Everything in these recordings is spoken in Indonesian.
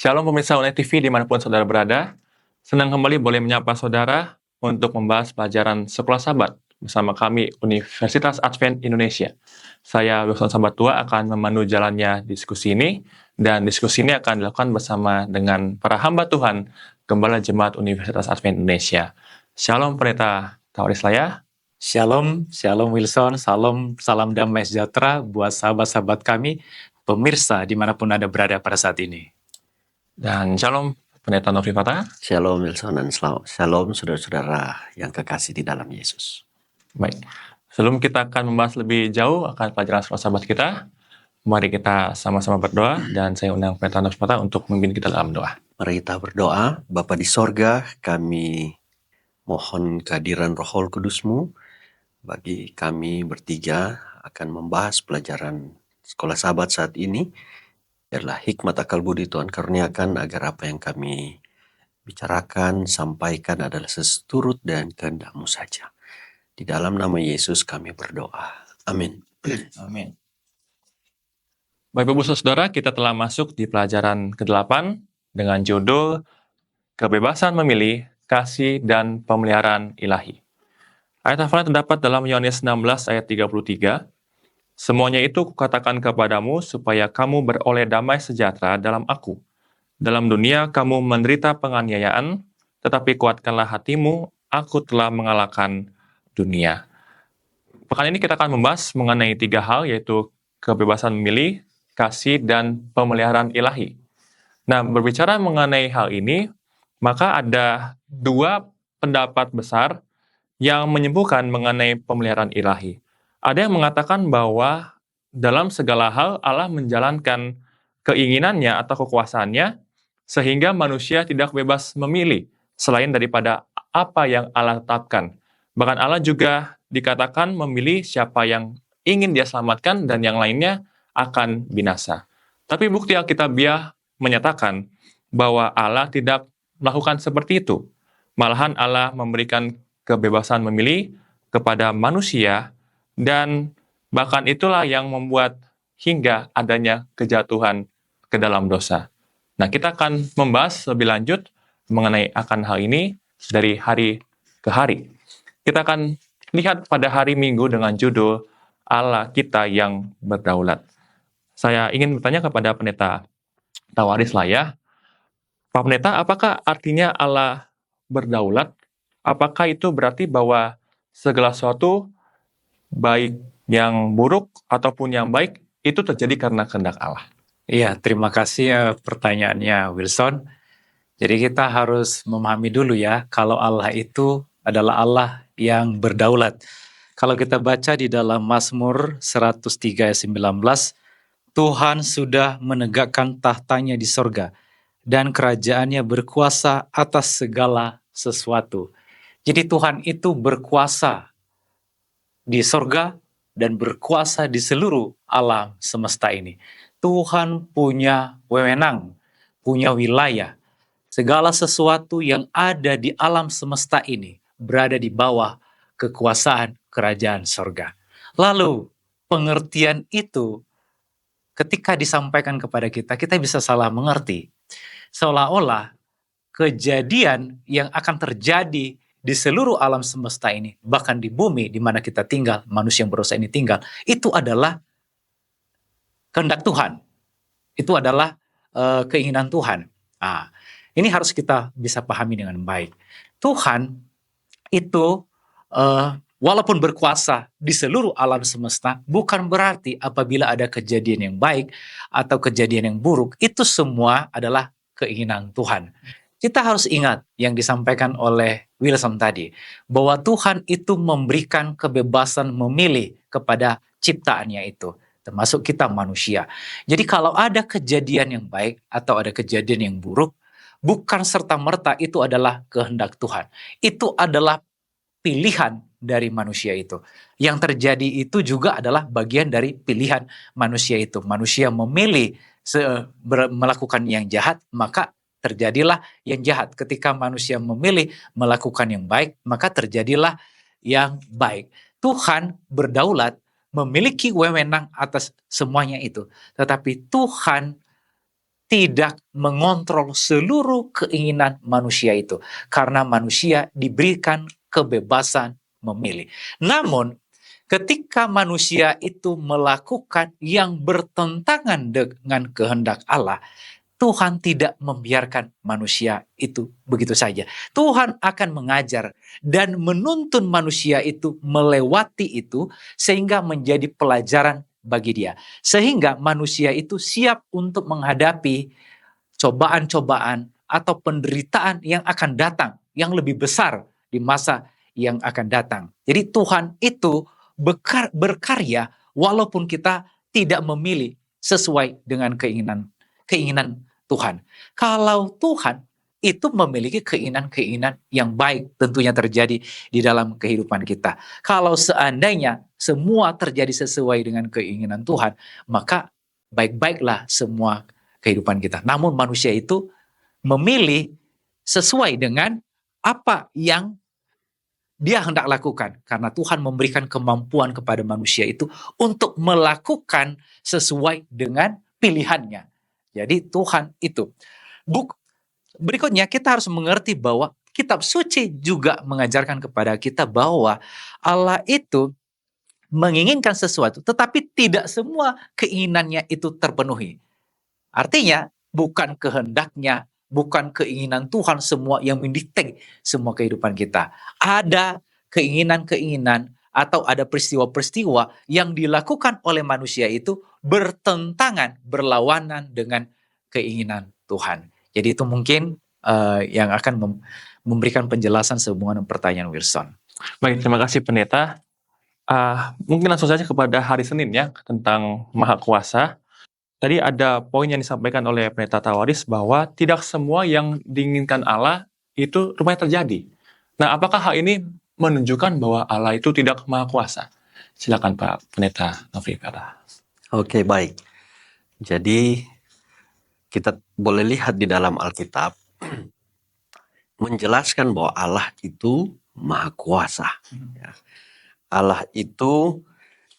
Shalom pemirsa UNED TV dimanapun saudara berada. Senang kembali boleh menyapa saudara untuk membahas pelajaran Sekolah Sabat bersama kami Universitas Advent Indonesia. Saya Wilson Sabatua akan memandu jalannya diskusi ini, dan diskusi ini akan dilakukan bersama dengan para hamba Tuhan, Gembala Jemaat Universitas Advent Indonesia. Shalom Pendeta Tawaris Laya. Shalom, Shalom Wilson, salam damai sejahtera buat sahabat-sahabat kami, pemirsa dimanapun Anda berada pada saat ini. Dan Shalom Pendeta Nofri Fatah. Shalom Wilson dan Shalom saudara-saudara yang kekasih di dalam Yesus. Baik, sebelum kita akan membahas lebih jauh akan pelajaran Sekolah Sabat kita, mari kita sama-sama berdoa, dan saya undang Pendeta Nofri Fatah untuk memimpin kita dalam doa. Mari kita berdoa. Bapa di sorga, kami mohon kehadiran Roh Kudus-Mu bagi kami bertiga akan membahas pelajaran Sekolah Sabat saat ini. Biarlah hikmat akal budi Tuhan karuniakan agar apa yang kami bicarakan, sampaikan adalah seturut dan kehendak-Mu saja. Di dalam nama Yesus kami berdoa. Amin. Amin. Baik Ibu Saudara, kita telah masuk di pelajaran ke-8 dengan judul Kebebasan Memilih, Kasih dan Pemeliharaan Ilahi. Ayat hafalan terdapat dalam Yohanes 16 ayat 33. Semuanya itu kukatakan kepadamu supaya kamu beroleh damai sejahtera dalam aku. Dalam dunia kamu menderita penganiayaan, tetapi kuatkanlah hatimu, aku telah mengalahkan dunia. Pekan ini kita akan membahas mengenai 3 hal, yaitu kebebasan memilih, kasih, dan pemeliharaan ilahi. Nah, berbicara mengenai hal ini, maka ada 2 pendapat besar yang menyebutkan mengenai pemeliharaan ilahi. Ada yang mengatakan bahwa dalam segala hal Allah menjalankan keinginannya atau kekuasaannya sehingga manusia tidak bebas memilih selain daripada apa yang Allah tetapkan. Bahkan Allah juga dikatakan memilih siapa yang ingin dia selamatkan dan yang lainnya akan binasa. Tapi bukti Alkitabiah menyatakan bahwa Allah tidak melakukan seperti itu. Malahan Allah memberikan kebebasan memilih kepada manusia, dan bahkan itulah yang membuat hingga adanya kejatuhan ke dalam dosa. Nah, kita akan membahas lebih lanjut mengenai akan hal ini dari hari ke hari. Kita akan lihat pada hari Minggu dengan judul Allah kita yang berdaulat. Saya ingin bertanya kepada Pendeta Tawaris Laya, Pak Pendeta, apakah artinya Allah berdaulat? Apakah itu berarti bahwa segala sesuatu, baik yang buruk ataupun yang baik, itu terjadi karena kehendak Allah? Iya, terima kasih pertanyaannya Wilson. Jadi kita harus memahami dulu ya, kalau Allah itu adalah Allah yang berdaulat. Kalau kita baca di dalam Mazmur 103 ayat 19, Tuhan sudah menegakkan tahtanya di sorga, dan kerajaannya berkuasa atas segala sesuatu. Jadi Tuhan itu berkuasa di sorga dan berkuasa di seluruh alam semesta ini. Tuhan punya wewenang, punya wilayah. Segala sesuatu yang ada di alam semesta ini berada di bawah kekuasaan kerajaan sorga. Lalu pengertian itu ketika disampaikan kepada kita, kita bisa salah mengerti. Seolah-olah kejadian yang akan terjadi di seluruh alam semesta ini, bahkan di bumi di mana kita tinggal, manusia yang berdosa ini tinggal, itu adalah kehendak Tuhan. Itu adalah keinginan Tuhan. Nah, ini harus kita bisa pahami dengan baik. Tuhan itu walaupun berkuasa di seluruh alam semesta, bukan berarti apabila ada kejadian yang baik atau kejadian yang buruk, itu semua adalah keinginan Tuhan. Kita harus ingat yang disampaikan oleh Wilson tadi, bahwa Tuhan itu memberikan kebebasan memilih kepada ciptaannya itu, termasuk kita manusia. Jadi kalau ada kejadian yang baik atau ada kejadian yang buruk, bukan serta-merta itu adalah kehendak Tuhan. Itu adalah pilihan dari manusia itu. Yang terjadi itu juga adalah bagian dari pilihan manusia itu. Manusia memilih melakukan yang jahat, maka terjadilah yang jahat. Ketika manusia memilih melakukan yang baik, maka terjadilah yang baik. Tuhan berdaulat, memiliki wewenang atas semuanya itu. Tetapi Tuhan tidak mengontrol seluruh keinginan manusia itu. Karena manusia diberikan kebebasan memilih. Namun, ketika manusia itu melakukan yang bertentangan dengan kehendak Allah, Tuhan tidak membiarkan manusia itu begitu saja. Tuhan akan mengajar dan menuntun manusia itu melewati itu sehingga menjadi pelajaran bagi dia. Sehingga manusia itu siap untuk menghadapi cobaan-cobaan atau penderitaan yang akan datang, yang lebih besar di masa yang akan datang. Jadi Tuhan itu berkarya walaupun kita tidak memilih sesuai dengan keinginan Tuhan. Kalau Tuhan itu memiliki keinginan-keinginan yang baik tentunya terjadi di dalam kehidupan kita. Kalau seandainya semua terjadi sesuai dengan keinginan Tuhan, maka baik-baiklah semua kehidupan kita. Namun manusia itu memilih sesuai dengan apa yang dia hendak lakukan. Karena Tuhan memberikan kemampuan kepada manusia itu untuk melakukan sesuai dengan pilihannya. Jadi Tuhan itu. Berikutnya kita harus mengerti bahwa kitab suci juga mengajarkan kepada kita bahwa Allah itu menginginkan sesuatu, tetapi tidak semua keinginannya itu terpenuhi. Artinya bukan kehendaknya, bukan keinginan Tuhan semua yang mendikte semua kehidupan kita. Ada keinginan-keinginan atau ada peristiwa-peristiwa yang dilakukan oleh manusia itu bertentangan, berlawanan dengan keinginan Tuhan. Jadi itu mungkin yang akan memberikan penjelasan sehubungan dengan pertanyaan Wilson. Baik, terima kasih pendeta. Mungkin langsung saja kepada hari Senin ya, tentang Maha Kuasa. Tadi ada poin yang disampaikan oleh pendeta Tawaris bahwa tidak semua yang diinginkan Allah itu rupanya terjadi. Nah, apakah hal ini menunjukkan bahwa Allah itu tidak Maha Kuasa? Silakan Pak Pendeta Nofri Kata. Oke, baik. Jadi kita boleh lihat di dalam Alkitab menjelaskan bahwa Allah itu Maha Kuasa. Ya. Allah itu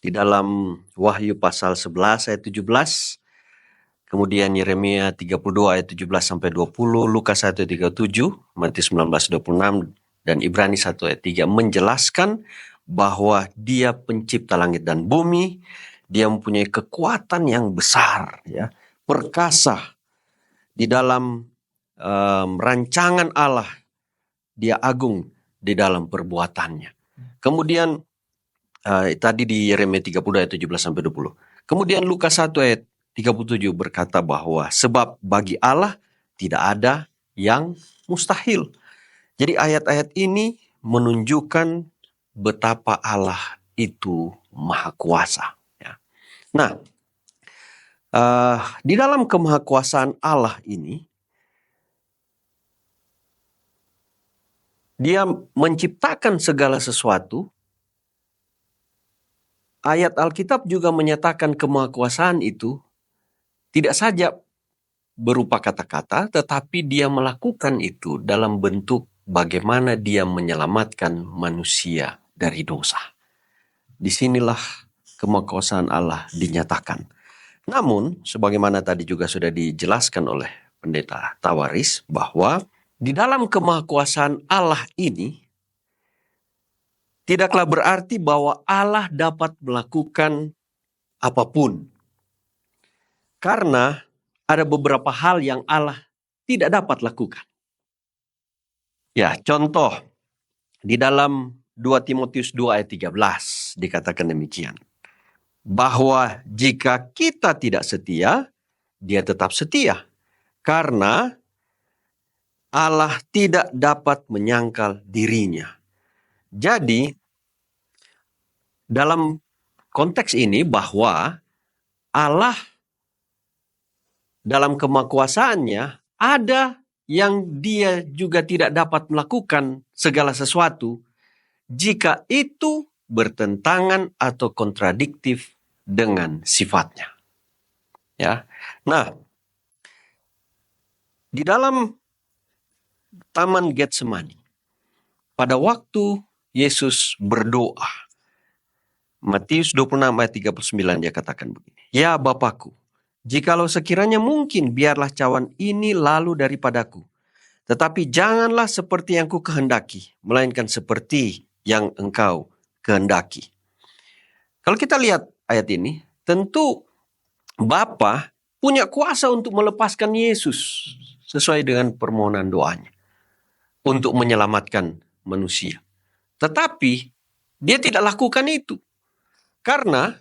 di dalam Wahyu pasal 11 ayat 17, kemudian Yeremia 32 ayat 17 sampai 20, Lukas 1 ayat 37, Matius 19 26 dan Ibrani 1 ayat 3 menjelaskan bahwa Dia pencipta langit dan bumi, Dia mempunyai kekuatan yang besar, ya, perkasa. Di dalam rancangan Allah, Dia agung di dalam perbuatannya. Kemudian tadi di Yeremia 30 ayat 17 sampai 20. Kemudian Lukas 1 ayat 37 berkata bahwa sebab bagi Allah tidak ada yang mustahil. Jadi ayat-ayat ini menunjukkan betapa Allah itu Maha Kuasa. Ya. Nah, di dalam kemahakuasaan Allah ini, Dia menciptakan segala sesuatu. Ayat Alkitab juga menyatakan kemahakuasaan itu tidak saja berupa kata-kata, tetapi Dia melakukan itu dalam bentuk bagaimana Dia menyelamatkan manusia dari dosa. Disinilah kemahakuasaan Allah dinyatakan. Namun, sebagaimana tadi juga sudah dijelaskan oleh Pendeta Tawaris, bahwa di dalam kemahakuasaan Allah ini, tidaklah berarti bahwa Allah dapat melakukan apapun. Karena ada beberapa hal yang Allah tidak dapat lakukan. Ya, contoh, di dalam 2 Timotius 2 ayat 13 dikatakan demikian. Bahwa jika kita tidak setia, Dia tetap setia. Karena Allah tidak dapat menyangkal dirinya. Jadi, dalam konteks ini bahwa Allah dalam kemahakuasaannya ada yang Dia juga tidak dapat melakukan segala sesuatu jika itu bertentangan atau kontradiktif dengan sifatnya. Ya. Nah, di dalam Taman Getsemani, pada waktu Yesus berdoa, Matius 26 ayat 39 Dia katakan begini, "Ya Bapakku, Jikalau sekiranya mungkin, biarlah cawan ini lalu daripadaku. Tetapi janganlah seperti yang ku kehendaki, melainkan seperti yang engkau kehendaki. Kalau kita lihat ayat ini, tentu Bapa punya kuasa untuk melepaskan Yesus sesuai dengan permohonan doanya untuk menyelamatkan manusia. Tetapi dia tidak lakukan itu. Karena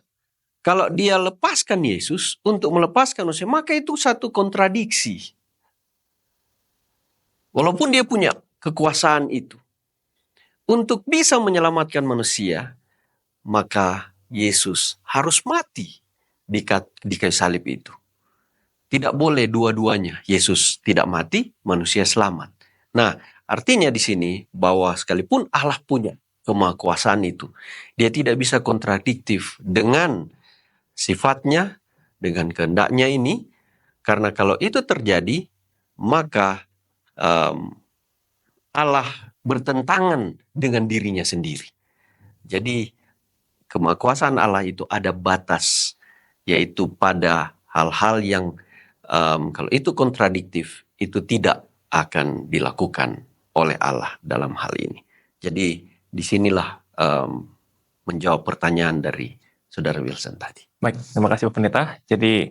kalau dia lepaskan Yesus untuk melepaskan manusia, maka itu satu kontradiksi. Walaupun dia punya kekuasaan itu untuk bisa menyelamatkan manusia, maka Yesus harus mati di kayu salib itu. Tidak boleh dua-duanya. Yesus tidak mati, manusia selamat. Nah, artinya di sini bahwa sekalipun Allah punya kemahakuasaan itu, dia tidak bisa kontradiktif dengan sifatnya, dengan kehendaknya ini, karena kalau itu terjadi, maka Allah bertentangan dengan dirinya sendiri. Jadi kemahakuasaan Allah itu ada batas, yaitu pada hal-hal yang kalau itu kontradiktif, itu tidak akan dilakukan oleh Allah dalam hal ini. Jadi disinilah menjawab pertanyaan dari Saudara Wilson tadi. Baik, terima kasih Pak Pendeta. Jadi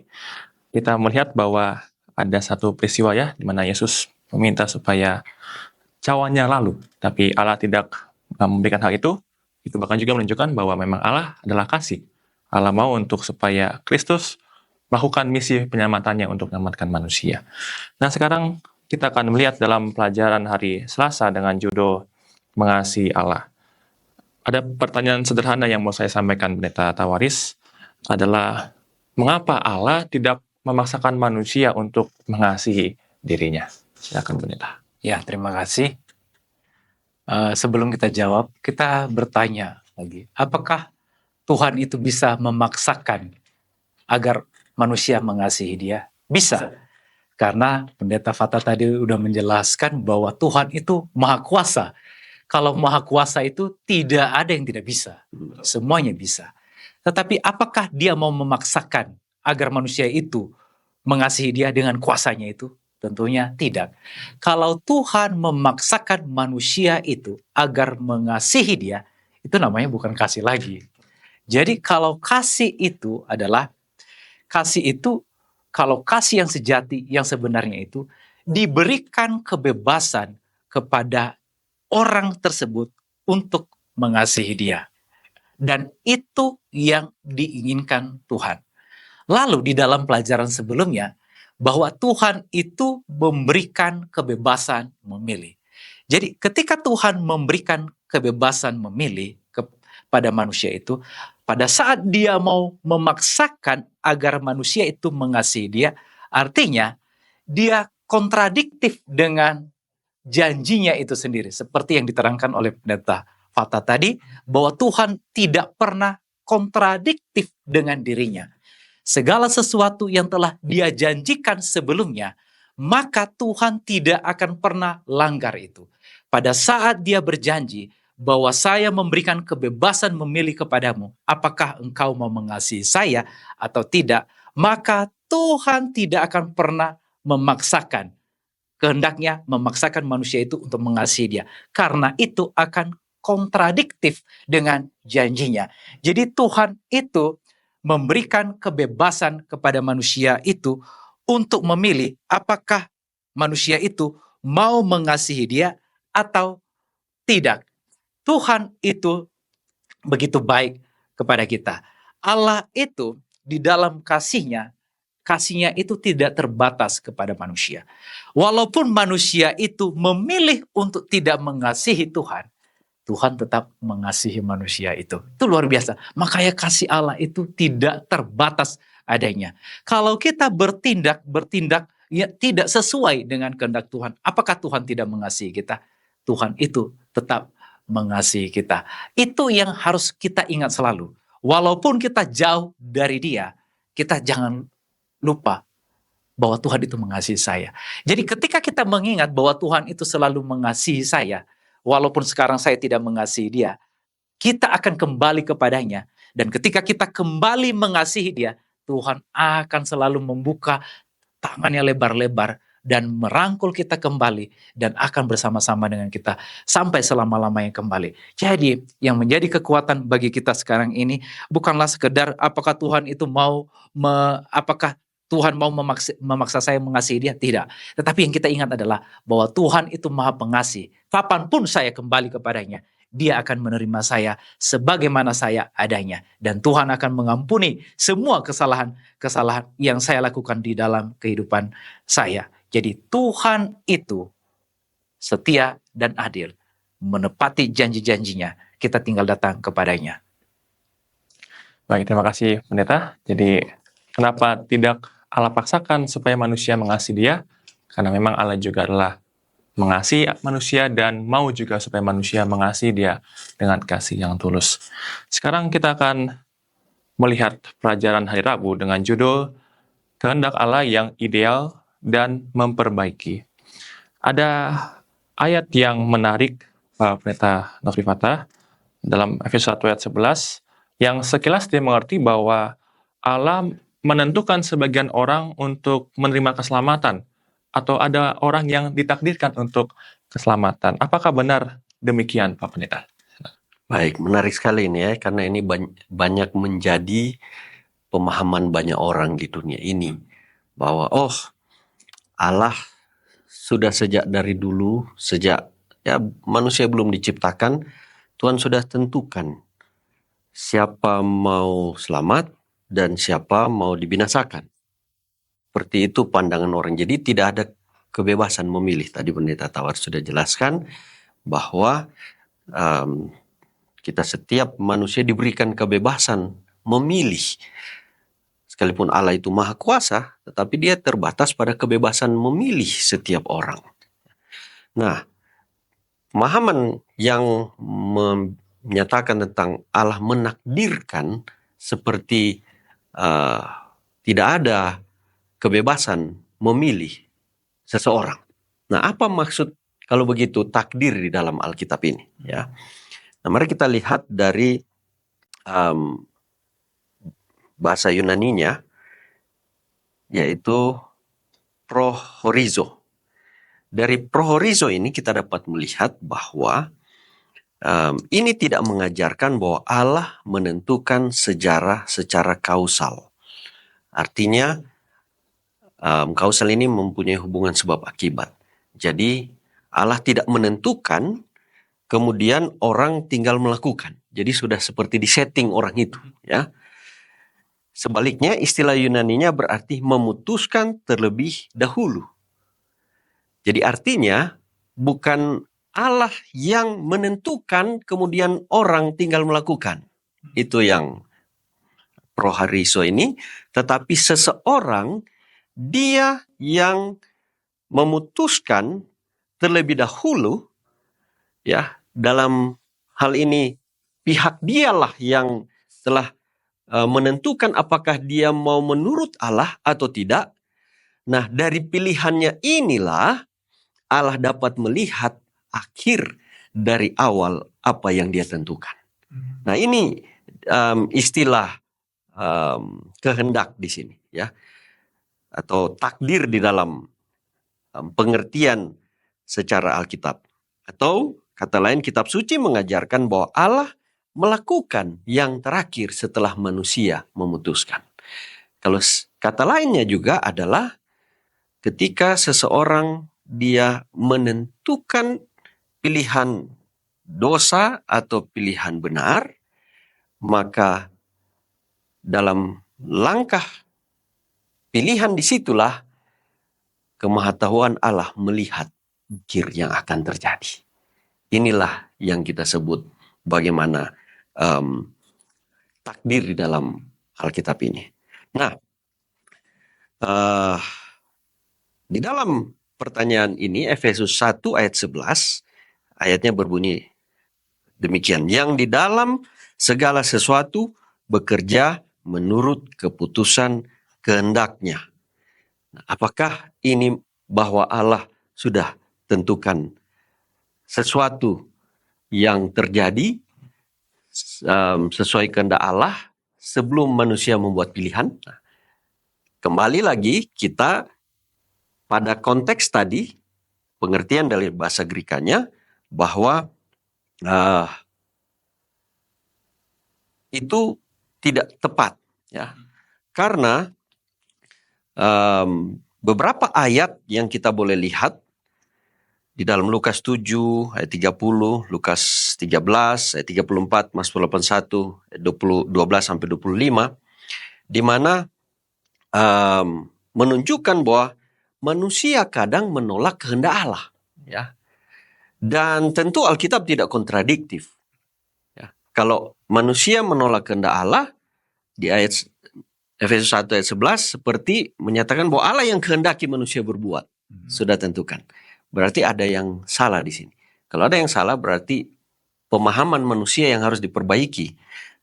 kita melihat bahwa ada satu peristiwa ya, di mana Yesus meminta supaya cawannya lalu, tapi Allah tidak memberikan hal itu. Itu bahkan juga menunjukkan bahwa memang Allah adalah kasih. Allah mau untuk supaya Kristus melakukan misi penyelamatannya untuk menyelamatkan manusia. Nah sekarang kita akan melihat dalam pelajaran hari Selasa dengan judul Mengasihi Allah. Ada pertanyaan sederhana yang mau saya sampaikan Pendeta Tawaris adalah mengapa Allah tidak memaksakan manusia untuk mengasihi dirinya? Silakan Pendeta. Ya, terima kasih. Sebelum kita jawab, kita bertanya lagi, apakah Tuhan itu bisa memaksakan agar manusia mengasihi dia? Bisa. Karena Pendeta Fata tadi udah menjelaskan bahwa Tuhan itu maha kuasa. Kalau maha kuasa itu tidak ada yang tidak bisa. Semuanya bisa. Tetapi apakah dia mau memaksakan agar manusia itu mengasihi dia dengan kuasanya itu? Tentunya tidak. Kalau Tuhan memaksakan manusia itu agar mengasihi dia, itu namanya bukan kasih lagi. Jadi kalau kasih itu adalah, kasih itu, kalau kasih yang sejati, yang sebenarnya itu, diberikan kebebasan kepada orang tersebut untuk mengasihi dia. Dan itu yang diinginkan Tuhan. Lalu di dalam pelajaran sebelumnya, bahwa Tuhan itu memberikan kebebasan memilih. Jadi ketika Tuhan memberikan kebebasan memilih kepada manusia itu, pada saat dia mau memaksakan agar manusia itu mengasihi dia, artinya dia kontradiktif dengan janjinya itu sendiri. Seperti yang diterangkan oleh Pendeta Fata tadi, bahwa Tuhan tidak pernah kontradiktif dengan dirinya. Segala sesuatu yang telah dia janjikan sebelumnya, maka Tuhan tidak akan pernah langgar itu. Pada saat dia berjanji bahwa saya memberikan kebebasan memilih kepadamu, apakah engkau mau mengasihi saya atau tidak, maka Tuhan tidak akan pernah memaksakan, kehendaknya memaksakan manusia itu untuk mengasihi dia. Karena itu akan kontradiktif dengan janjinya. Jadi Tuhan itu memberikan kebebasan kepada manusia itu untuk memilih apakah manusia itu mau mengasihi dia atau tidak. Tuhan itu begitu baik kepada kita. Allah itu di dalam kasihnya itu tidak terbatas kepada manusia. Walaupun manusia itu memilih untuk tidak mengasihi Tuhan, Tuhan tetap mengasihi manusia itu. Itu luar biasa. Makanya kasih Allah itu tidak terbatas adanya. Kalau kita bertindak ya tidak sesuai dengan kehendak Tuhan, apakah Tuhan tidak mengasihi kita? Tuhan itu tetap mengasihi kita. Itu yang harus kita ingat selalu. Walaupun kita jauh dari Dia, kita jangan lupa bahwa Tuhan itu mengasihi saya. Jadi ketika kita mengingat bahwa Tuhan itu selalu mengasihi saya, walaupun sekarang saya tidak mengasihi Dia, kita akan kembali kepadanya. Dan ketika kita kembali mengasihi Dia, Tuhan akan selalu membuka tangannya lebar-lebar dan merangkul kita kembali dan akan bersama-sama dengan kita sampai selama-lamanya kembali. Jadi yang menjadi kekuatan bagi kita sekarang ini bukanlah sekedar apakah Tuhan itu mau apakah Tuhan mau memaksa saya mengasihi dia, tidak. Tetapi yang kita ingat adalah bahwa Tuhan itu Maha Pengasih. Kapanpun saya kembali kepadanya, dia akan menerima saya sebagaimana saya adanya. Dan Tuhan akan mengampuni semua kesalahan yang saya lakukan di dalam kehidupan saya. Jadi Tuhan itu setia dan adil, menepati janji-janjinya. Kita tinggal datang kepadanya. Baik, terima kasih Pendeta. Jadi kenapa tidak Allah paksakan supaya manusia mengasihi dia? Karena memang Allah juga adalah mengasihi manusia dan mau juga supaya manusia mengasihi dia dengan kasih yang tulus. Sekarang kita akan melihat pelajaran hari Rabu dengan judul Kehendak Allah yang Ideal dan Memperbaiki. Ada ayat yang menarik, Pak Pendeta Nofri Fatah, dalam Efesus 1 ayat 11, yang sekilas dia mengerti bahwa Allah menentukan sebagian orang untuk menerima keselamatan, atau ada orang yang ditakdirkan untuk keselamatan. Apakah benar demikian, Pak Pendeta? Baik, menarik sekali ini ya, karena ini banyak menjadi pemahaman banyak orang di dunia ini. Bahwa Allah sudah sejak dari dulu, sejak manusia belum diciptakan, Tuhan sudah tentukan siapa mau selamat dan siapa mau dibinasakan. Seperti itu pandangan orang. Jadi tidak ada kebebasan memilih. Tadi Pendeta Tawar sudah jelaskan bahwa kita setiap manusia diberikan kebebasan memilih. Sekalipun Allah itu maha kuasa, tetapi dia terbatas pada kebebasan memilih setiap orang. Nah, pemahaman yang menyatakan tentang Allah menakdirkan seperti tidak ada kebebasan memilih seseorang. Nah, apa maksud kalau begitu takdir di dalam Alkitab ini? Ya, nah, mari kita lihat dari bahasa Yunaninya, yaitu prohorizo. Dari prohorizo ini kita dapat melihat bahwa ini tidak mengajarkan bahwa Allah menentukan sejarah secara kausal. Artinya, kausal ini mempunyai hubungan sebab akibat. Jadi, Allah tidak menentukan, kemudian orang tinggal melakukan. Jadi sudah seperti disetting orang itu, ya. Sebaliknya, istilah Yunaninya berarti memutuskan terlebih dahulu. Jadi artinya bukan Allah yang menentukan, kemudian orang tinggal melakukan. Itu yang prohariso ini, tetapi seseorang dia yang memutuskan terlebih dahulu, ya, dalam hal ini pihak dialah yang telah menentukan apakah dia mau menurut Allah atau tidak. Nah, dari pilihannya inilah Allah dapat melihat akhir dari awal apa yang dia tentukan. Nah, ini istilah kehendak di sini, ya, atau takdir di dalam pengertian secara Alkitab. Atau kata lain, kitab suci mengajarkan bahwa Allah melakukan yang terakhir setelah manusia memutuskan. Kalau kata lainnya juga adalah ketika seseorang dia menentukan pilihan dosa atau pilihan benar, maka dalam langkah pilihan disitulah kemahatauan Allah melihat akhir yang akan terjadi. Inilah yang kita sebut bagaimana takdir di dalam Alkitab ini. Nah, di dalam pertanyaan ini, Efesus 1 ayat 11, ayatnya berbunyi demikian. Yang di dalam segala sesuatu bekerja menurut keputusan kehendaknya. Nah, apakah ini bahwa Allah sudah tentukan sesuatu yang terjadi sesuai kehendak Allah sebelum manusia membuat pilihan? Nah, kembali lagi kita pada konteks tadi, pengertian dari bahasa Grekanya bahwa itu tidak tepat, ya, karena beberapa ayat yang kita boleh lihat di dalam Lukas 7 ayat 30, Lukas 13 ayat 34, Mazmur 81 ayat 12 sampai 25, di mana menunjukkan bahwa manusia kadang menolak kehendak Allah, ya. Dan tentu Alkitab tidak kontradiktif. Ya. Kalau manusia menolak kehendak Allah, di ayat Efesus 1 ayat 11 seperti menyatakan bahwa Allah yang kehendaki manusia berbuat. Sudah tentukan. Berarti ada yang salah di sini. Kalau ada yang salah berarti pemahaman manusia yang harus diperbaiki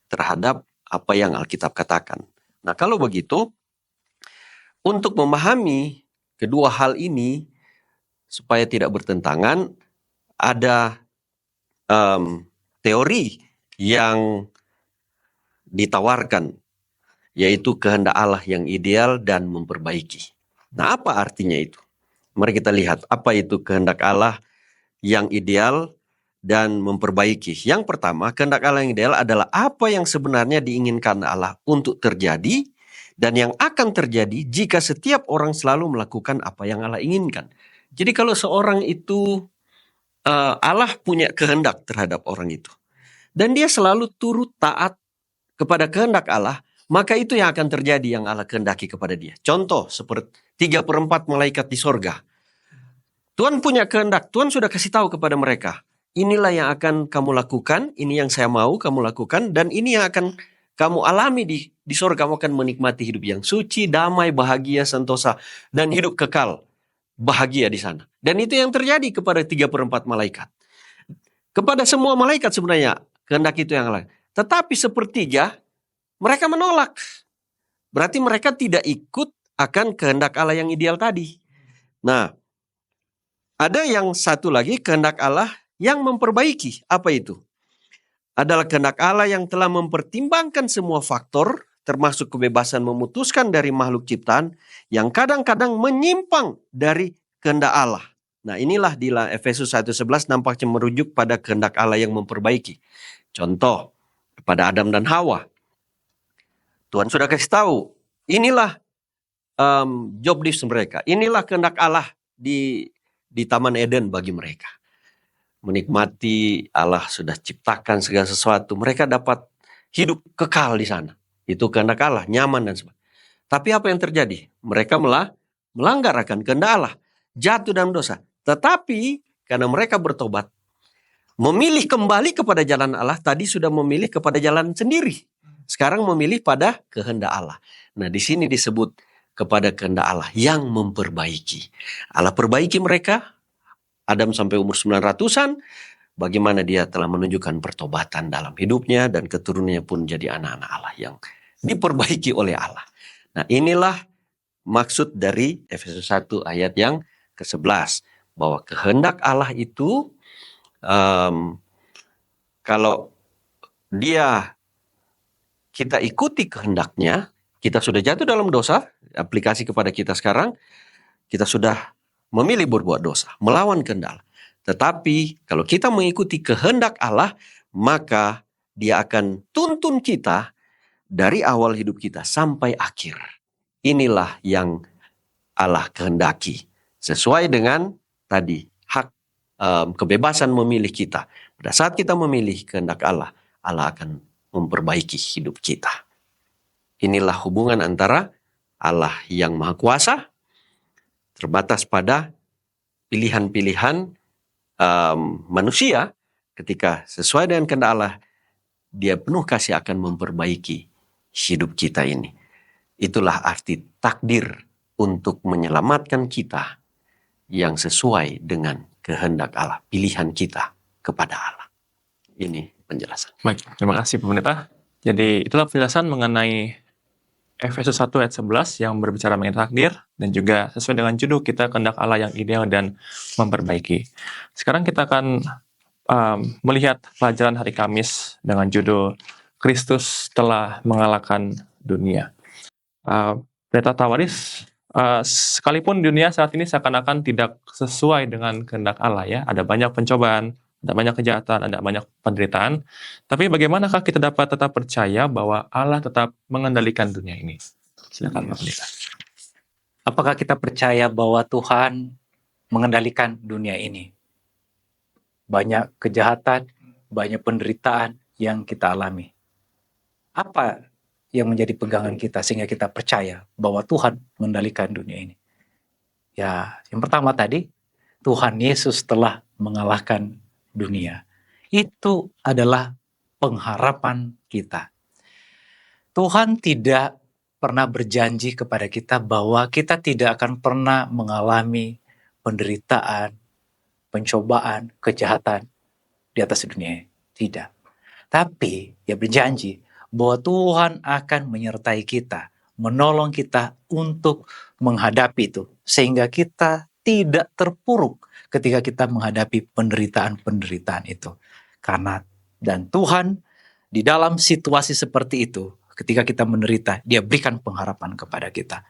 terhadap apa yang Alkitab katakan. Nah, kalau begitu, untuk memahami kedua hal ini supaya tidak bertentangan, ada teori yang ditawarkan, yaitu kehendak Allah yang ideal dan memperbaiki. Nah, apa artinya itu? Mari kita lihat apa itu kehendak Allah yang ideal dan memperbaiki. Yang pertama, kehendak Allah yang ideal adalah apa yang sebenarnya diinginkan Allah untuk terjadi dan yang akan terjadi jika setiap orang selalu melakukan apa yang Allah inginkan. Jadi kalau seorang itu, Allah punya kehendak terhadap orang itu, dan dia selalu turut taat kepada kehendak Allah, maka itu yang akan terjadi yang Allah kehendaki kepada dia. Contoh seperti 3/4 malaikat di sorga. Tuhan punya kehendak, Tuhan sudah kasih tahu kepada mereka, inilah yang akan kamu lakukan, ini yang saya mau kamu lakukan, dan ini yang akan kamu alami di sorga. Kamu akan menikmati hidup yang suci, damai, bahagia, sentosa, dan hidup kekal, bahagia di sana. Dan itu yang terjadi kepada 3/4 malaikat. Kepada semua malaikat sebenarnya kehendak itu yang lain. Tetapi sepertiga mereka menolak. Berarti mereka tidak ikut akan kehendak Allah yang ideal tadi. Nah, ada yang satu lagi, kehendak Allah yang memperbaiki. Apa itu? Adalah kehendak Allah yang telah mempertimbangkan semua faktor, termasuk kebebasan memutuskan dari makhluk ciptaan yang kadang-kadang menyimpang dari kehendak Allah. Nah, inilah di Efesus 1:11 nampaknya merujuk pada kehendak Allah yang memperbaiki. Contoh, kepada Adam dan Hawa. Tuhan sudah kasih tahu, inilah job list mereka. Inilah kehendak Allah di Taman Eden bagi mereka. Menikmati, Allah sudah ciptakan segala sesuatu. Mereka dapat hidup kekal di sana. Itu kehendak Allah, nyaman dan sebagainya. Tapi apa yang terjadi? Mereka melanggar akan kehendak Allah. Jatuh dalam dosa. Tetapi karena mereka bertobat, memilih kembali kepada jalan Allah, tadi sudah memilih kepada jalan sendiri. Sekarang memilih pada kehendak Allah. Nah, di sini disebut kepada kehendak Allah yang memperbaiki. Allah perbaiki mereka, Adam sampai umur 900-an, bagaimana dia telah menunjukkan pertobatan dalam hidupnya dan keturunannya pun jadi anak-anak Allah yang diperbaiki oleh Allah. Nah, inilah maksud dari Efesus 1 ayat yang ke-11. Bahwa kehendak Allah itu, kalau kita ikuti kehendaknya, kita sudah jatuh dalam dosa, aplikasi kepada kita sekarang, kita sudah memilih berbuat dosa, melawan kehendak Allah. Tetapi kalau kita mengikuti kehendak Allah, maka dia akan tuntun kita dari awal hidup kita sampai akhir. Inilah yang Allah kehendaki. Sesuai dengan tadi, hak kebebasan memilih kita. Pada saat kita memilih kehendak Allah, Allah akan memperbaiki hidup kita. Inilah hubungan antara Allah yang Maha Kuasa, terbatas pada pilihan-pilihan manusia. Ketika sesuai dengan kehendak Allah, dia penuh kasih akan memperbaiki hidup kita ini. Itulah arti takdir untuk menyelamatkan kita yang sesuai dengan kehendak Allah, pilihan kita kepada Allah. Ini penjelasan. Baik, terima kasih Pak Pendeta. Jadi itulah penjelasan mengenai Efesus 1 ayat 11 yang berbicara mengenai takdir dan juga sesuai dengan judul kita, kehendak Allah yang ideal dan memperbaiki. Sekarang kita akan melihat pelajaran hari Kamis dengan judul Kristus telah mengalahkan dunia. Pendeta Tawaris, sekalipun dunia saat ini seakan-akan tidak sesuai dengan kehendak Allah ya, ada banyak pencobaan, ada banyak kejahatan, ada banyak penderitaan, tapi bagaimanakah kita dapat tetap percaya bahwa Allah tetap mengendalikan dunia ini? Silakan Pak Pendeta. Apakah kita percaya bahwa Tuhan mengendalikan dunia ini? Banyak kejahatan, banyak penderitaan yang kita alami. Apa yang menjadi pegangan kita sehingga kita percaya bahwa Tuhan mengendalikan dunia ini? Ya, yang pertama tadi, Tuhan Yesus telah mengalahkan dunia. Itu adalah pengharapan kita. Tuhan tidak pernah berjanji kepada kita bahwa kita tidak akan pernah mengalami penderitaan, pencobaan, kejahatan di atas dunia. Tidak. Tapi dia berjanji bahwa Tuhan akan menyertai kita, menolong kita untuk menghadapi itu. Sehingga kita tidak terpuruk ketika kita menghadapi penderitaan-penderitaan itu. Dan Tuhan di dalam situasi seperti itu, ketika kita menderita, dia berikan pengharapan kepada kita.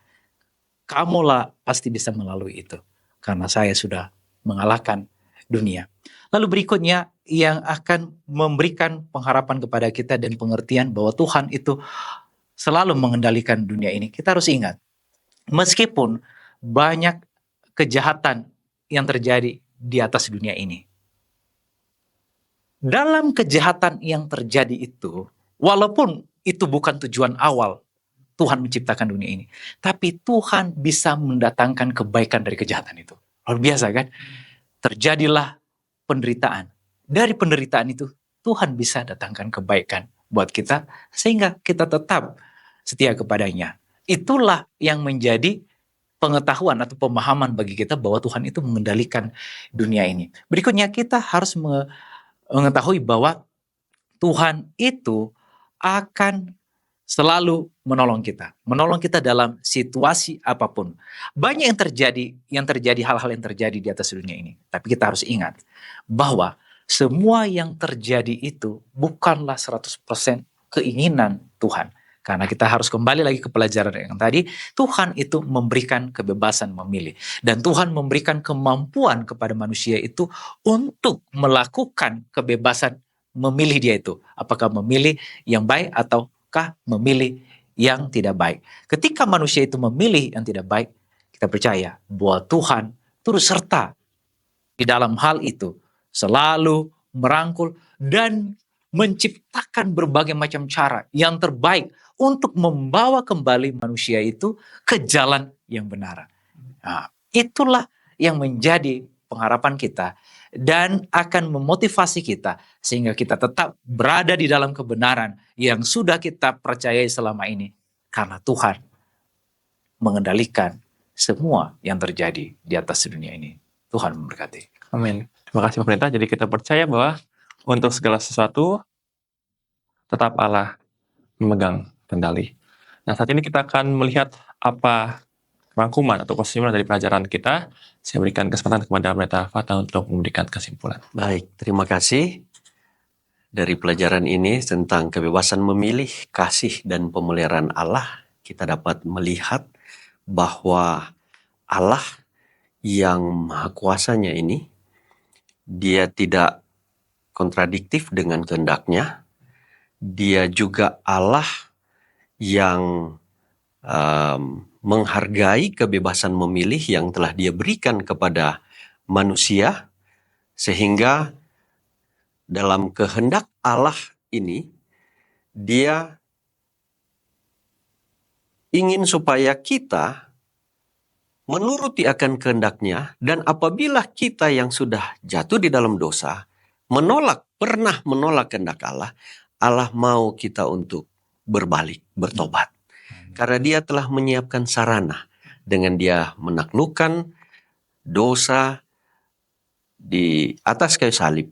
Kamulah pasti bisa melalui itu. Karena saya sudah mengalahkan dunia. Lalu berikutnya yang akan memberikan pengharapan kepada kita dan pengertian bahwa Tuhan itu selalu mengendalikan dunia ini. Kita harus ingat, meskipun banyak kejahatan yang terjadi di atas dunia ini, dalam kejahatan yang terjadi itu, walaupun itu bukan tujuan awal Tuhan menciptakan dunia ini, tapi Tuhan bisa mendatangkan kebaikan dari kejahatan itu. Luar biasa kan? Terjadilah penderitaan. Dari penderitaan itu, Tuhan bisa datangkan kebaikan buat kita, sehingga kita tetap setia kepadanya. Itulah yang menjadi pengetahuan atau pemahaman bagi kita bahwa Tuhan itu mengendalikan dunia ini. Berikutnya kita harus mengetahui bahwa Tuhan itu akan selalu menolong kita dalam situasi apapun. Banyak yang terjadi hal-hal yang terjadi di atas dunia ini. Tapi kita harus ingat bahwa semua yang terjadi itu bukanlah 100% keinginan Tuhan. Karena kita harus kembali lagi ke pelajaran yang tadi, Tuhan itu memberikan kebebasan memilih. Dan Tuhan memberikan kemampuan kepada manusia itu untuk melakukan kebebasan memilih dia itu. Apakah memilih yang baik ataukah memilih yang tidak baik. Ketika manusia itu memilih yang tidak baik, kita percaya bahwa Tuhan turut serta di dalam hal itu. Selalu merangkul dan menciptakan berbagai macam cara yang terbaik untuk membawa kembali manusia itu ke jalan yang benar. Nah, itulah yang menjadi pengharapan kita dan akan memotivasi kita sehingga kita tetap berada di dalam kebenaran yang sudah kita percayai selama ini. Karena Tuhan mengendalikan semua yang terjadi di atas dunia ini. Tuhan memberkati. Amin. Terima kasih Pak Pendeta. Jadi kita percaya bahwa untuk segala sesuatu tetap Allah memegang kendali. Nah, saat ini kita akan melihat apa rangkuman atau kesimpulan dari pelajaran kita. Saya berikan kesempatan kepada Pendeta Fatah untuk memberikan kesimpulan. Baik, terima kasih. Dari pelajaran ini tentang kebebasan memilih, kasih, dan pemeliharaan Allah, kita dapat melihat bahwa Allah yang maha kuasanya ini, dia tidak kontradiktif dengan kehendaknya. Dia juga Allah yang menghargai kebebasan memilih yang telah dia berikan kepada manusia, sehingga dalam kehendak Allah ini, dia ingin supaya kita menuruti akan kehendaknya, dan apabila kita yang sudah jatuh di dalam dosa, pernah menolak kehendak Allah, Allah mau kita untuk berbalik, bertobat. Karena dia telah menyiapkan sarana dengan dia menaklukkan dosa di atas kayu salib.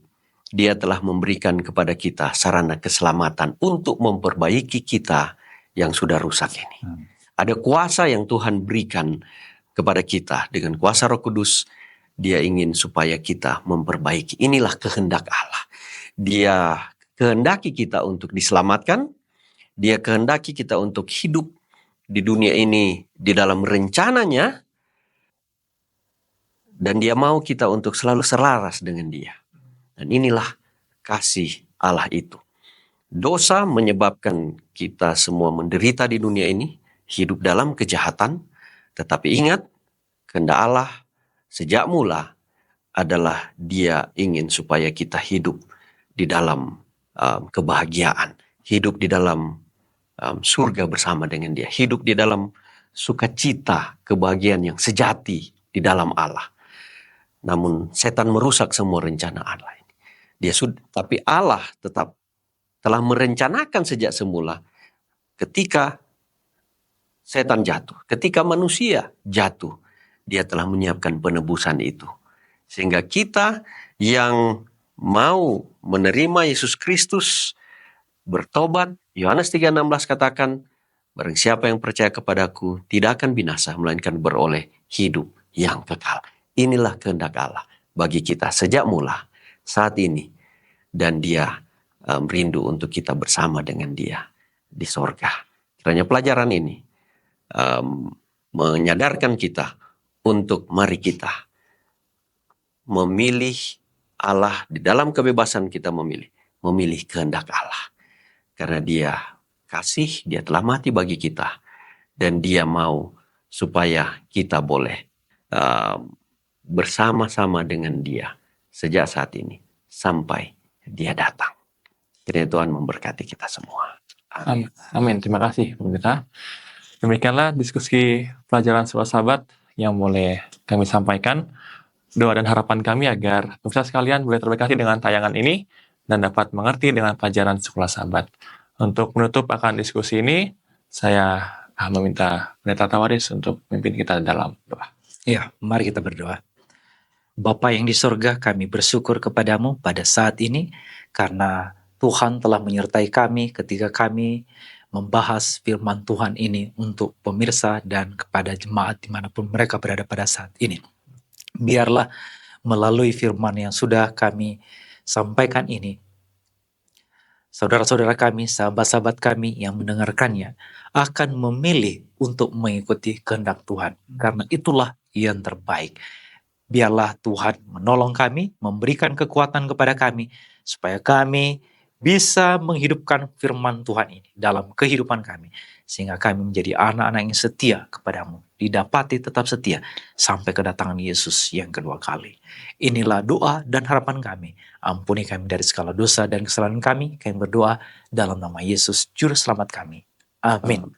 Dia telah memberikan kepada kita sarana keselamatan untuk memperbaiki kita yang sudah rusak ini. Ada kuasa yang Tuhan berikan kepada kita dengan kuasa Roh Kudus. Dia ingin supaya kita memperbaiki. Inilah kehendak Allah. Dia kehendaki kita untuk diselamatkan. Dia kehendaki kita untuk hidup di dunia ini di dalam rencananya, dan dia mau kita untuk selalu selaras dengan dia. Dan inilah kasih Allah itu. Dosa menyebabkan kita semua menderita di dunia ini, hidup dalam kejahatan. Tetapi ingat, kehendak Allah sejak mula adalah dia ingin supaya kita hidup di dalam kebahagiaan, hidup di dalam surga bersama dengan dia, hidup di dalam sukacita, kebahagiaan yang sejati di dalam Allah. Namun setan merusak semua rencana Allah ini. Tapi Allah tetap telah merencanakan sejak semula ketika setan jatuh, ketika manusia jatuh, dia telah menyiapkan penebusan itu. Sehingga kita yang mau menerima Yesus Kristus, bertobat, Yohanes 3:16 katakan, barang siapa yang percaya kepadaku tidak akan binasa, melainkan beroleh hidup yang kekal. Inilah kehendak Allah bagi kita sejak mula, saat ini, dan dia rindu untuk kita bersama dengan dia di sorga. Kiranya pelajaran ini menyadarkan kita untuk mari kita memilih Allah di dalam kebebasan kita memilih kehendak Allah. Karena dia kasih, dia telah mati bagi kita, dan dia mau supaya kita boleh bersama-sama dengan dia sejak saat ini sampai dia datang. Kiranya Tuhan memberkati kita semua. Amin. Amin. Terima kasih, pemirsa. Demikianlah diskusi pelajaran Sekolah Sahabat yang boleh kami sampaikan. Doa dan harapan kami agar pemirsa sekalian boleh terberkati dengan tayangan ini dan dapat mengerti dengan pelajaran Sekolah Sahabat. Untuk menutup akan diskusi ini, saya meminta Pendeta Tawaris untuk memimpin kita dalam doa. Ya, mari kita berdoa. Bapa yang di sorga, kami bersyukur kepadamu pada saat ini karena Tuhan telah menyertai kami ketika kami membahas firman Tuhan ini untuk pemirsa dan kepada jemaat dimanapun mereka berada pada saat ini. Biarlah melalui firman yang sudah kami sampaikan ini, saudara-saudara kami, sahabat-sahabat kami yang mendengarkannya akan memilih untuk mengikuti kehendak Tuhan. Karena itulah yang terbaik. Biarlah Tuhan menolong kami, memberikan kekuatan kepada kami, supaya kami bisa menghidupkan firman Tuhan ini dalam kehidupan kami. Sehingga kami menjadi anak-anak yang setia kepadamu, didapati tetap setia sampai kedatangan Yesus yang kedua kali. Inilah doa dan harapan kami. Ampuni kami dari segala dosa dan kesalahan kami. Kami berdoa dalam nama Yesus, Juru Selamat kami. Amin.